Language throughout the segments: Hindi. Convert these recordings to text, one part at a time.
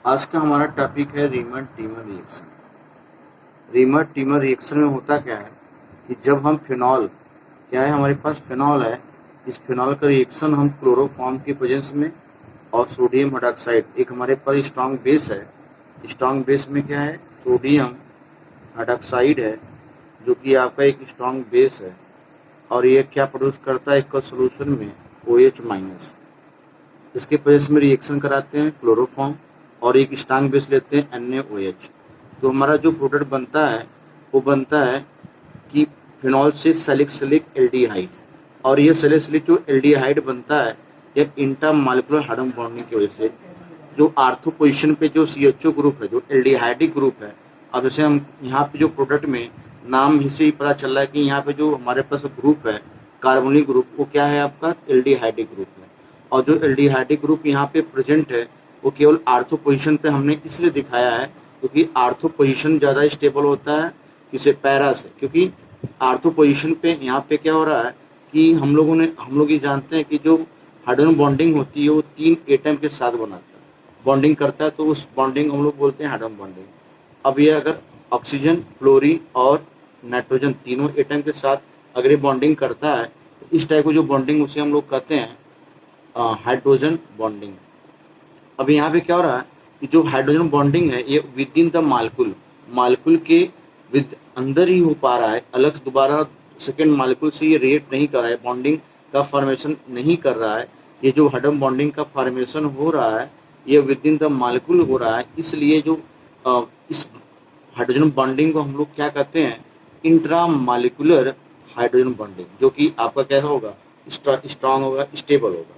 आज का हमारा टॉपिक है reamer teamer reaction. Reamer teamer reaction में होता क्या है कि जब हम फिनॉल, क्या है हमारे पास फिनॉल है, इस फिनॉल का रिएक्शन हम क्लोरोफॉर्म के प्रेजेंस में और सोडियम हाइड्रॉक्साइड, एक हमारे पास स्ट्रॉन्ग बेस है, स्ट्रॉन्ग बेस में क्या है सोडियम हाइड्रॉक्साइड है जो कि आपका एक स्ट्रॉन्ग बेस है, और ये क्या प्रोड्यूस करता है एक सोल्यूशन में OH माइनस, इसके प्रेजेंस में रिएक्शन कराते हैं क्लोरोफॉर्म और एक स्ट्रॉन्ग बेस लेते हैं NaOH। तो हमारा जो प्रोडक्ट बनता है वो बनता है कि फिनॉल से सैलिसिलिक एल्डिहाइड, और ये सैलिसिलिक जो एल्डिहाइड बनता है ये इंटर मॉलिक्यूलर हाइड्रोजन बॉन्डिंग की वजह से जो आर्थो पोजीशन पे जो CHO ग्रुप है, जो एल्डिहाइडिक ग्रुप है। अब जैसे हम यहाँ पे जो प्रोडक्ट में नाम ही से ही पता चल रहा है कि यहाँ पे जो हमारे पास ग्रुप है कार्बोनिक ग्रुप, वो क्या है आपका एल्डिहाइडिक ग्रुप है, और जो एल्डिहाइडिक ग्रुप यहाँ पे प्रेजेंट है वो केवल आर्थो पोजीशन पे हमने इसलिए दिखाया है क्योंकि आर्थो पोजीशन ज़्यादा स्टेबल होता है किसे पैरा से, क्योंकि आर्थो पोजीशन पे यहाँ पे क्या हो रहा है कि हम लोग ये जानते हैं कि जो हाइड्रोजन बॉन्डिंग होती है वो 3 एटम के साथ बनाता है, बॉन्डिंग करता है, तो उस बॉन्डिंग हम लोग बोलते हैं हाइड्रोजन बॉन्डिंग। अब ये अगर ऑक्सीजन, फ्लोरीन और नाइट्रोजन तीनों एटम के साथ अगर ये बॉन्डिंग करता है तो इस टाइप की जो बॉन्डिंग उसे हम लोग कहते हैं हाइड्रोजन बॉन्डिंग। अब यहाँ पे क्या हो रहा है कि जो हाइड्रोजन बॉन्डिंग है ये विद इन द मालिक्यूल के विद अंदर ही हो पा रहा है, अलग दोबारा सेकेंड मालिक्यूल से ये रिएक्ट नहीं कर रहा है, बॉन्डिंग का फॉर्मेशन नहीं कर रहा है। ये जो हाइड्रोजन बॉन्डिंग का फॉर्मेशन हो रहा है ये विद इन द मालिक्यूल हो रहा है, इसलिए जो इस हाइड्रोजन बॉन्डिंग को हम लोग क्या कहते हैं इंट्रा मालिकुलर हाइड्रोजन बॉन्डिंग, जो कि आपका क्या होगा स्ट्रांग होगा, स्टेबल होगा।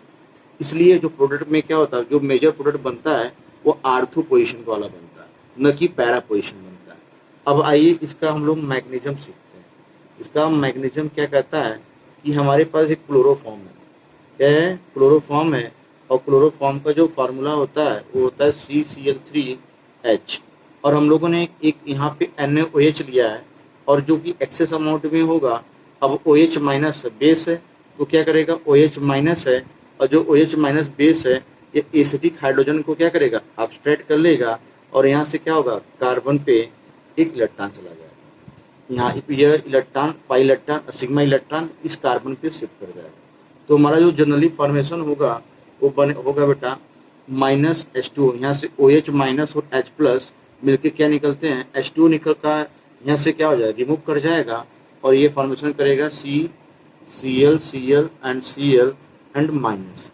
इसलिए जो प्रोडक्ट में क्या होता है, जो मेजर प्रोडक्ट बनता है वो आर्थो पोजीशन वाला बनता है, न कि पैरा पोजीशन बनता है। अब आइए इसका हम लोग मैकेनिज्म सीखते हैं। इसका मैकेनिज्म क्या कहता है कि हमारे पास एक क्लोरोफॉर्म है, क्या है क्लोरोफॉर्म है, और क्लोरोफॉर्म का जो फार्मूला होता है वो होता है CCl3H, और हम लोगों ने एक यहाँ पे NaOH लिया है, और जो कि एक्सेस अमाउंट में होगा। अब OH माइनस बेस है तो क्या करेगा OH माइनस है, और जो OH माइनस बेस है ये एसिडिक हाइड्रोजन को क्या करेगा अब्स्ट्रैक्ट कर लेगा, और यहाँ से क्या होगा कार्बन पे एक इलेक्ट्रॉन चला जाएगा, यहाँ ये electron pi electron sigma electron इस कार्बन पे शिफ्ट कर जाएगा। तो हमारा जो जनरली फॉर्मेशन होगा वो होगा बेटा -H2, यहाँ से OH माइनस और H प्लस मिलके क्या निकलते हैं H2 निकल का, यहाँ से क्या हो जाएगा रिमूव कर जाएगा, और ये फॉर्मेशन करेगा CCl Cl and Cl and minus.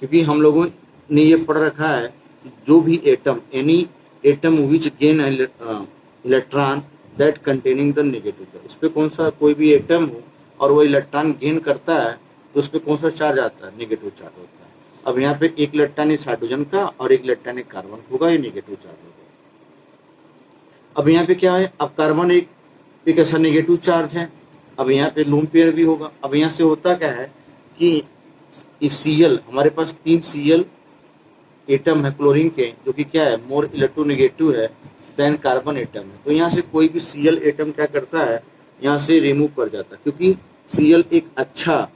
क्योंकि हम लोगों ने ये पढ़ रखा है कि जो भी atom, any atom which gain electron that containing the negative charge, उस पर कौन सा कोई भी एटम हो और वो इलेक्ट्रॉन गेन करता है तो उस पर कौन सा चार्ज आता है नेगेटिव चार्ज होता है। अब यहाँ पे एक इलेक्ट्रॉन इस हाइड्रोजन का और एक इलेक्ट्रॉन एक कार्बन होगा, ये नेगेटिव चार्ज होगा। अब यहाँ पे क्या है, अब कार्बन एक ऐसा नेगेटिव चार्ज है, अब यहाँ पे लोन पेयर भी होगा। अब यहाँ से होता क्या है कि एक Cl, हमारे पास 3 Cl एटम है क्लोरीन के, जो कि क्या है मोर इलेक्ट्रोनेगेटिव है देन कार्बन एटम है, तो यहाँ से कोई भी Cl एटम क्या करता है यहाँ से रिमूव कर जाता है, क्योंकि Cl एक अच्छा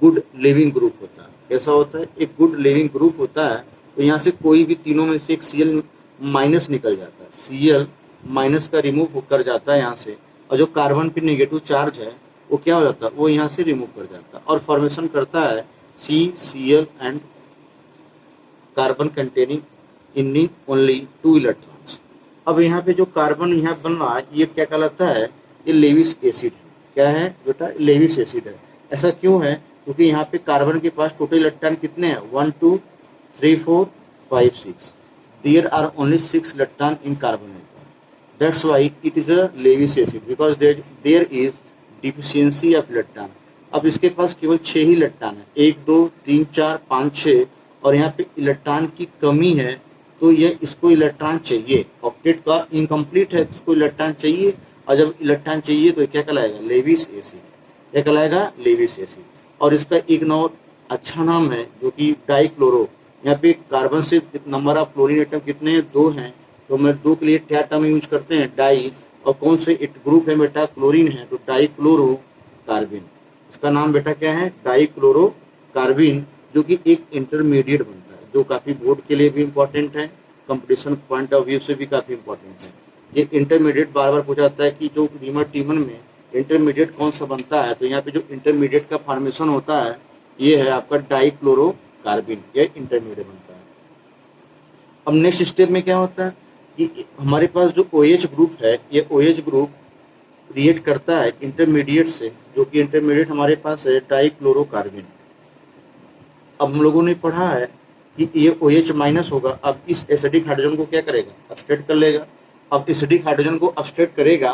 गुड लिविंग ग्रुप होता है। कैसा होता है एक गुड लिविंग ग्रुप होता है, तो यहाँ से कोई भी तीनों में से एक Cl माइनस निकल जाता है, Cl माइनस का रिमूव कर जाता है यहाँ से, और जो कार्बन पे नेगेटिव चार्ज है वो क्या हो जाता है वो यहाँ से रिमूव कर जाता है, और फॉर्मेशन करता है CCl and carbon containing in only 2 electrons. अब यहाँ पे जो कार्बन यहाँ बन रहा है ये क्या कहलाता है, ये लेविस एसिड है। क्या है बेटा लेविस एसिड है। ऐसा क्यों है, क्योंकि यहाँ पे कार्बन के पास टोटल इलेक्ट्रॉन कितने हैं 1 2 3 4 5 6, there are only 6 electron in carbon atom, that's why it is a Lewis acid because there is deficiency of electron. अब इसके पास केवल 6 ही इलेक्ट्रॉन है, 1 2 3 4 5 6, और यहाँ पे इलेक्ट्रॉन की कमी है तो ये इसको इलेक्ट्रॉन चाहिए, ऑक्टेट का इनकम्प्लीट है, इसको इलेक्ट्रॉन चाहिए, और जब इलेक्ट्रॉन चाहिए तो क्या कहलाएगा लेविस एसिड, क्या कहलाएगा लेविस एसिड। और इसका एक अच्छा नाम है जो कि डाइक्लोरो, यहाँ पे कार्बन से नंबर ऑफ क्लोरीन एटम कितने हैं 2 हैं, तो मैं 2 के लिए क्या टर्म यूज करते हैं डाई, और कौन से ग्रुप है बेटा क्लोरीन है, तो डाइक्लोरो कार्बिन, इसका नाम बेटा क्या है डाइक्लोरो कार्बिन, जो कि एक इंटरमीडिएट बनता है, जो काफ़ी बोर्ड के लिए भी इम्पोर्टेंट है, कंपटीशन पॉइंट ऑफ व्यू से भी काफ़ी इम्पोर्टेंट है। ये इंटरमीडिएट बार बार पूछा जाता है कि जो रीमर टीमर में इंटरमीडिएट कौन सा बनता है, तो यहाँ पे जो इंटरमीडिएट का फॉर्मेशन होता है ये है आपका डाइक्लोरोकार्बिन, ये इंटरमीडिएट बनता है। अब नेक्स्ट स्टेप में क्या होता है कि हमारे पास जो OH ग्रुप है, ये OH ग्रुप रिएक्ट करता है इंटरमीडिएट से, जो कि इंटरमीडिएट हमारे पास है डाइक्लोरोकार्बिन। अब हम लोगों ने पढ़ा है कि ये OH माइनस होगा, अब इस एसिडिक हाइड्रोजन को क्या करेगा, अपस्टेट कर लेगा। अब एसिडिक हाइड्रोजन को अपस्टेट करेगा,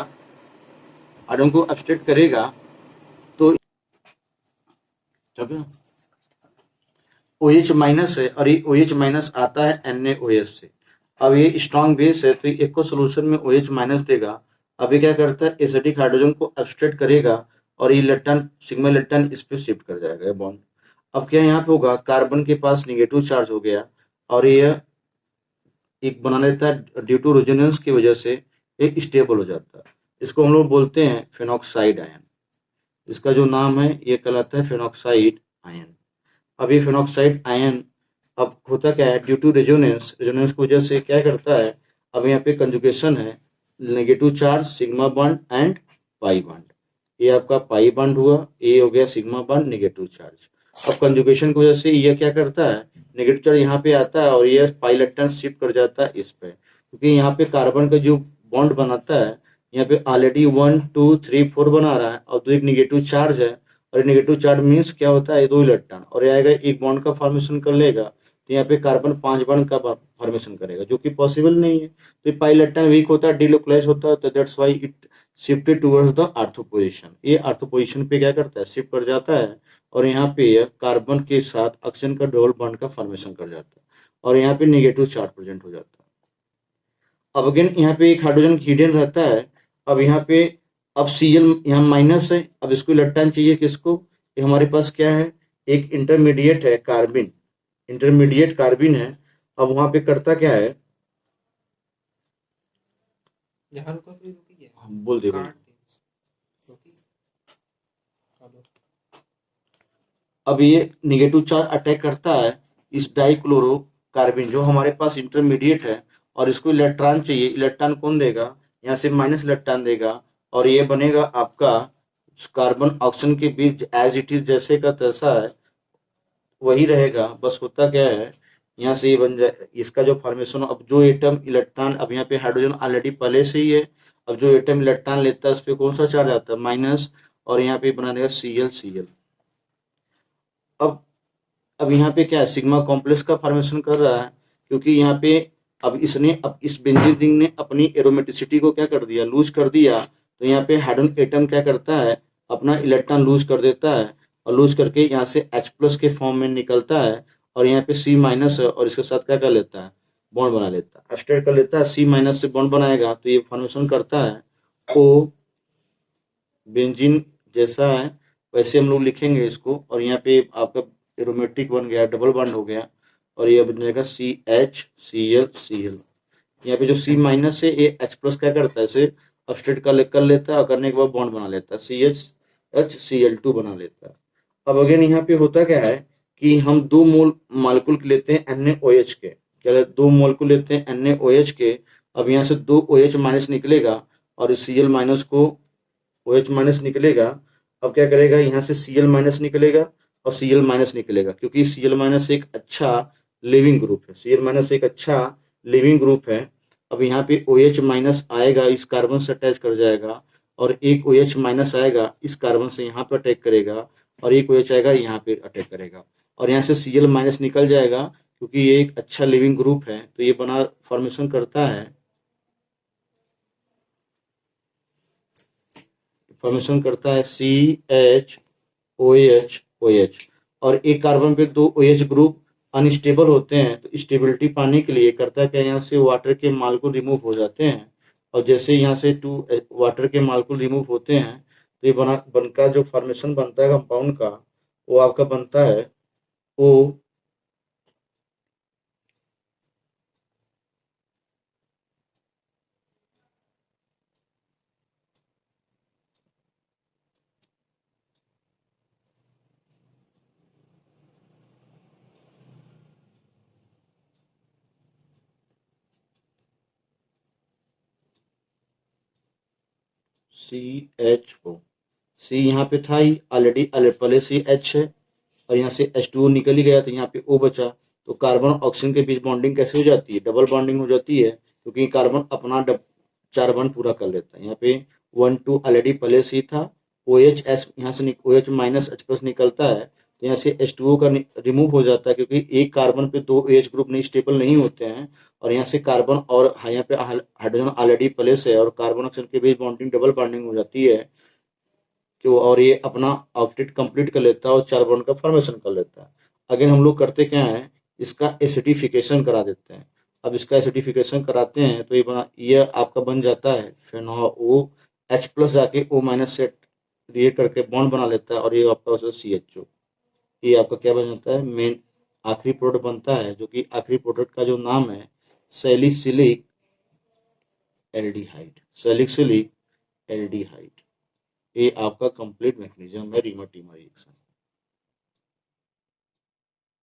हाइड्रोजन को अपस्टेट करेगा तो जब OH माइनस है और ये OH माइनस आता है NaOH से। अब ये स्ट्रॉन्ग बेस है तो एक को सोल्यूशन में OH माइनस देगा। अब ये क्या करता है, एसिडिक हाइड्रोजन को अपस्टेट करेगा और ये इलेक्ट्रॉन, सिग्मा इलेक्ट्रॉन इस पे शिफ्ट कर जाएगा बॉन्ड। अब क्या यहाँ पे होगा, कार्बन के पास निगेटिव चार्ज हो गया और ये एक बना लेता है, ड्यू टू रेजोनेंस की वजह से एक स्टेबल हो जाता है। इसको हम लोग बोलते हैं फेनॉक्साइड आयन। इसका जो नाम है ये कहलाता है फेनॉक्साइड आयन। अब ये फेनॉक्साइड आयन अब होता क्या है, ड्यू टू रेजोनेंस, रेजोनेंस की वजह से क्या करता है, अब यहाँ पे कंजुगेशन है, negative charge sigma bond and pi bond. ये आपका पाई बॉन्ड हुआ, ये हो गया सिग्मा बॉन्ड नेगेटिव चार्ज। अब कंजुगेशन की वजह से ये क्या करता है, नेगेटिव चार्ज यहाँ पे आता है और ये पाई इलेक्ट्रॉन शिफ्ट कर जाता है इस पे, क्योंकि यहाँ पे कार्बन का जो बॉन्ड बनाता है यहाँ पे ऑलरेडी 1 2 3 4 बना रहा है और दो एक निगेटिव चार्ज है, और नेगेटिव चार्ज मीन्स क्या होता है, दो इलेक्ट्रॉन, और ये आएगा एक बॉन्ड का फॉर्मेशन कर लेगा, तो यहाँ पे कार्बन 5 बॉन्ड का फॉर्मेशन करेगा, जो कि पॉसिबल नहीं है। तो पाई इलेक्ट्रॉन वीक होता है, डिलोकलाइज होता है, तो that's why it shifted towards the ortho position. ये आर्थो पोजिशन पे क्या करता है, शिफ्ट कर जाता है और यहाँ पे कार्बन के साथ ऑक्सीजन का डबल बॉन्ड का फॉर्मेशन कर जाता है और यहाँ पे निगेटिव चार्ज प्रेजेंट हो जाता है। अब अगेन यहाँ पे एक हाइड्रोजन हिडन रहता है। अब यहाँ पे अब Cl यहाँ माइनस है, अब इसको इलेक्ट्रॉन चाहिए किसको, ये हमारे पास क्या है, एक इंटरमीडिएट है कार्बिन, इंटरमीडिएट कार्बिन है। अब वहां पे करता क्या है, बोल दे बोल। अब ये निगेटिव चार्ज अटैक करता है इस डाइक्लोरो कार्बिन जो हमारे पास इंटरमीडिएट है, और इसको इलेक्ट्रॉन चाहिए, इलेक्ट्रॉन कौन देगा, यहाँ से माइनस इलेक्ट्रॉन देगा और ये बनेगा आपका कार्बन ऑक्सीजन के बीच एज इट इज जैसे का तैसा है वही रहेगा। बस होता क्या है, यहाँ से ये बन जाए इसका जो फॉर्मेशन, अब जो एटम इलेक्ट्रॉन, अब यहाँ पे हाइड्रोजन ऑलरेडी पहले से ही है, अब जो एटम इलेक्ट्रॉन लेता है उस पर कौन सा चार्ज आता है, माइनस, और यहाँ पे बना देगा Cl। अब अब यहाँ पे क्या है, सिग्मा कॉम्प्लेक्स का फॉर्मेशन कर रहा है, क्योंकि यहाँ पे अब इसने, अब इस बेंजीन रिंग ने अपनी एरोमेटिसिटी को क्या कर दिया, लूज कर दिया, तो यहाँ पे हाइड्रोजन एटम क्या करता है, अपना इलेक्ट्रॉन लूज कर देता है और लूज करके यहाँ से H+ के फॉर्म में निकलता है, और यहाँ पे C- है और इसके साथ क्या कर लेता है, बॉन्ड बना लेता है, अपस्टेट कर लेता है, C- से बॉन्ड बनाएगा तो ये फॉर्मेशन करता है O बेंजीन जैसा है, वैसे हम लोग लिखेंगे इसको, और यहाँ पे आपका एरोमेटिक बन गया, डबल बॉन्ड हो गया, और ये बन जाएगा CH Cl। यहाँ पे जो C- है ये H+ क्या करता है, इसे अपस्टेट कर लेता है और करने के बाद बॉन्ड बना लेता है, CH बना लेता है। अब अगेन यहाँ पे होता क्या है कि हम दो मोल मालिक्यूल लेते हैं NaOH के, क्या लेते, दो मोलिक्यूल लेते हैं NaOH के। अब यहाँ से दो OH- निकलेगा और इस Cl- को OH- निकलेगा। अब क्या करेगा, यहाँ से Cl- निकलेगा और Cl- निकलेगा, क्योंकि Cl- एक अच्छा लिविंग ग्रुप है, Cl- एक अच्छा लिविंग ग्रुप है। अब यहाँ पे OH- आएगा, इस कार्बन से अटैच कर जाएगा, और एक OH- आएगा इस कार्बन से यहाँ पे अटैक करेगा, और एक OH आएगा यहाँ पे अटैक करेगा, और यहाँ से Cl- निकल जाएगा, क्योंकि ये एक अच्छा लिविंग ग्रुप है तो ये बना फॉर्मेशन करता है, फॉर्मेशन करता है CH OH। और एक कार्बन पे दो OH ग्रुप अनस्टेबल होते हैं, तो स्टेबिलिटी पाने के लिए करता है क्या, यहाँ से वाटर के मालिक्यूल रिमूव हो जाते हैं, और जैसे यहाँ से टू वाटर के मालिक्यूल रिमूव होते हैं तो ये बनका जो फॉर्मेशन बनता है कंपाउंड का, वो आपका बनता है ओ CHO, C यहाँ पे था ही ऑलरेडी, पहले से H है और यहाँ से H2O निकल ही गया तो यहाँ पे O बचा। तो कार्बन ऑक्सीजन के बीच बॉन्डिंग कैसे हो जाती है? डबल बॉन्डिंग हो जाती है, क्योंकि कार्बन अपना 4 बॉन्ड पूरा कर लेता है। यहाँ पे 1 2 ऑलरेडी पहले से ही था। OH यहाँ से OH माइनस H प्लस निकलता है तो यहाँ से H2O का रिमूव हो जाता है, क्योंकि एक कार्बन पे 2 OH ग्रुप नहीं स्टेबल नहीं होते हैं। और यहाँ से कार्बन और यहाँ पे हाइड्रोजन ऑलरेडी प्लेस है और कार्बन ऑक्सीजन के बीच बॉन्डिंग डबल बॉन्डिंग हो जाती है कि और ये अपना ऑक्टेट कंप्लीट कर लेता है और 4 बॉन्ड का फॉर्मेशन कर लेता है। अगेन हम लोग करते क्या है, इसका एसिडिफिकेशन करा देते हैं। अब इसका एसिडिफिकेशन कराते हैं तो ये आपका बन जाता है फिनॉल ओ, H प्लस जाके O माइनस से रिएक्ट करके बॉन्ड बना लेता है और ये आपका CHO। ये आपका क्या बन जाता है, मेन आखिरी प्रोडक्ट बनता है, जो कि आखिरी प्रोडक्ट का जो नाम है सैलिसिलिक एल्डिहाइड। सैलिसिलिक एल्डिहाइड, ये आपका कंप्लीट मैकेनिज्म है रीमर टीमर रिएक्शन।